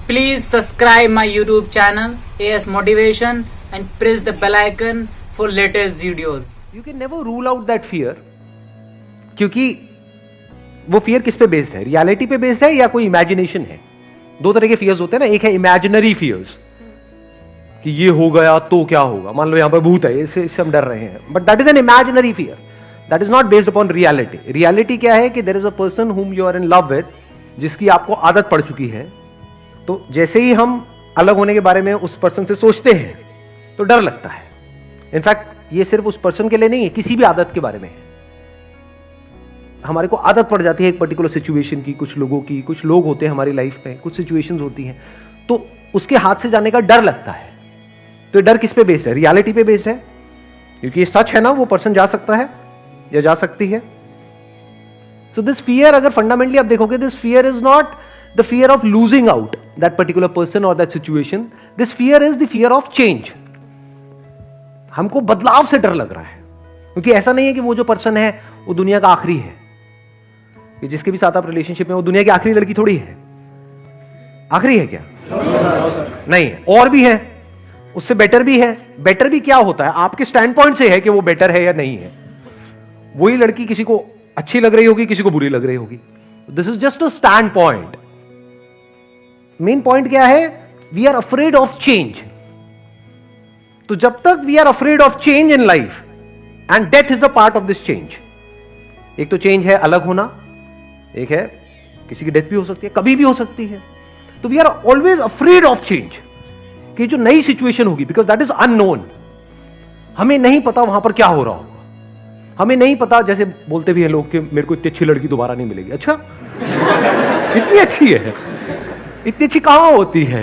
Please subscribe my YouTube channel AS Motivation and press the bell icon for latest videos. You can never rule out that fear, क्योंकि वो fear किस पे based है, reality पे based है या कोई इमेजिनेशन है। दो तरह के फियर्स होते हैं ना, एक है इमेजिनरी फियर्स कि ये हो गया तो क्या होगा, मान लो यहां पर भूत है, इससे हम डर रहे हैं, but that is an imaginary fear, that is not based upon reality. Reality क्या है कि there is a person whom you are in love with, जिसकी आपको आदत पड़ चुकी है, तो जैसे ही हम अलग होने के बारे में उस पर्सन से सोचते हैं तो डर लगता है। इनफैक्ट ये सिर्फ उस पर्सन के लिए नहीं है, किसी भी आदत के बारे में है। हमारे को आदत पड़ जाती है एक पर्टिकुलर सिचुएशन की, कुछ लोगों की, कुछ लोग होते हैं हमारी लाइफ में, कुछ सिचुएशंस होती हैं, तो उसके हाथ से जाने का डर लगता है। तो डर किस पे बेस्ड है? रियलिटी पे बेस्ड है, क्योंकि ये सच है ना, वो पर्सन जा सकता है या जा सकती है। सो दिस फियर, अगर फंडामेंटली आप देखोगे, this fear is not the fear of losing out that particular person और that situation, this fear is the fear of change. हमको बदलाव से डर लग रहा है, क्योंकि ऐसा नहीं है कि वो जो पर्सन है वो दुनिया का आखिरी है, कि जिसके भी साथ आप रिलेशनशिप में, वो दुनिया की आखिरी लड़की थोड़ी है। आखिरी है क्या? नहीं है, और भी है, उससे बेटर भी है। बेटर भी क्या होता है? आपके स्टैंड पॉइंट से है कि वो बेटर है या नहीं है। वही लड़की किसी को अच्छी लग रही होगी, किसी को बुरी लग रही होगी। This is just a standpoint. Main point क्या है? We are afraid of change. तो जब तक we are afraid of change in life, and death is a part of this change. एक तो चेंज है अलग होना, एक है किसी की डेथ भी हो सकती है, कभी भी हो सकती है। तो we are always afraid of change, कि जो नई सिचुएशन होगी, बिकॉज दैट इज अननोन। हमें नहीं पता वहां पर क्या हो रहा होगा, हमें नहीं पता। जैसे बोलते भी हैं लोग कि मेरे को इतनी अच्छी लड़की दोबारा नहीं मिलेगी। अच्छा, इतनी अच्छी है? इतनी अच्छी कहां होती है?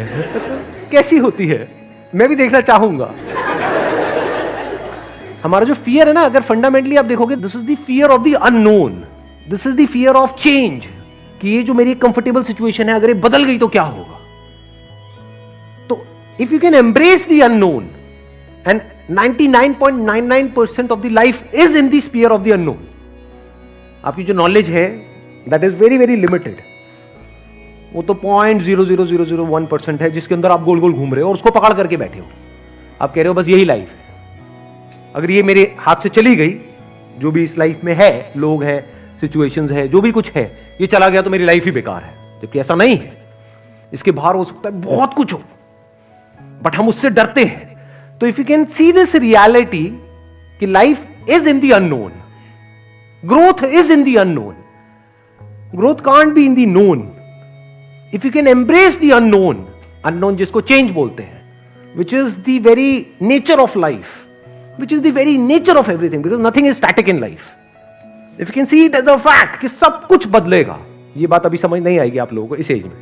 कैसी होती है? मैं भी देखना चाहूंगा। हमारा जो फियर है ना, अगर फंडामेंटली आप देखोगे, this is the fear of the unknown, this is the fear of change, कि ये जो मेरी कंफर्टेबल सिचुएशन है, अगर ये बदल गई तो क्या होगा। तो if you can embrace the unknown, and 99.99% of the life is in the sphere of the unknown. आपकी जो नॉलेज है that is very very limited, वो तो 0.00001% है, जिसके अंदर आप गोल गोल घूम रहे हो और उसको पकड़ करके बैठे हो। आप कह रहे हो बस यही लाइफ है, अगर ये मेरे हाथ से चली गई, जो भी इस लाइफ में है, लोग हैं, सिचुएशंस है, जो भी कुछ है, ये चला गया तो मेरी लाइफ ही बेकार है। जबकि ऐसा नहीं है, इसके बाहर हो सकता है बहुत कुछ हो, बट हम उससे डरते हैं। तो if you can see this reality कि life is in the unknown, growth is in the unknown, growth can't be in the known. If you can embrace the unknown, unknown जिसको चेंज बोलते हैं, which is the very nature of life, which is the very nature of everything, because nothing is static in life. If you can see it as a fact कि सब कुछ बदलेगा। ये बात अभी समझ नहीं आएगी आप लोगों को इस एज में।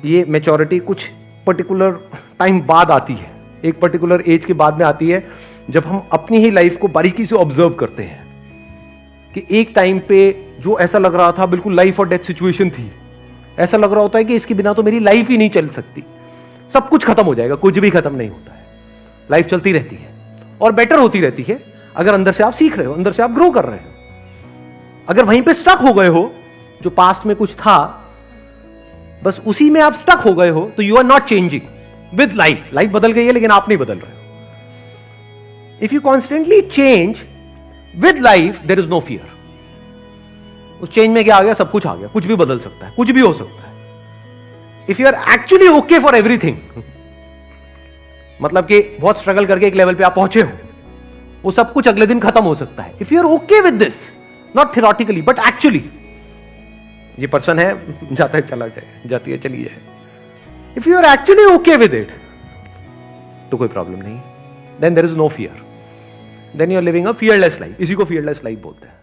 ये मैच्योरिटी कुछ पर्टिकुलर टाइम बाद आती है, एक पर्टिकुलर एज के बाद में आती है, जब हम अपनी ही लाइफ को बारीकी से ऑब्जर्व करते हैं कि एक टाइम पे जो ऐसा लग रहा था बिल्कुल लाइफ और डेथ सिचुएशन थी, ऐसा लग रहा होता है कि इसके बिना तो मेरी लाइफ ही नहीं चल सकती, सब कुछ खत्म हो जाएगा। कुछ भी खत्म नहीं होता है, लाइफ चलती रहती है और बेटर होती रहती है, अगर अंदर से आप सीख रहे हो, अंदर से आप ग्रो कर रहे हो। अगर वहीं पे स्टक हो गए हो, जो पास्ट में कुछ था बस उसी में आप स्टक हो गए हो, तो you are not changing with life. Life बदल गई है लेकिन आप नहीं बदल रहे हो। If you constantly change with life, there is no fear. उस चेंज में क्या आ गया? सब कुछ आ गया, कुछ भी बदल सकता है, कुछ भी हो सकता है। If you are actually okay for everything, मतलब कि बहुत स्ट्रगल करके एक लेवल पे आप पहुंचे हो, वो सब कुछ अगले दिन खत्म हो सकता है। If you are okay with this, not theoretically but actually, ये पर्सन है, जाता है चला जाए, जाती है चली जाए। If you are actually okay with it, तो कोई प्रॉब्लम नहीं, then there is no fear, then you are living a fearless life. इसी को फियरलेस लाइफ बोलते हैं।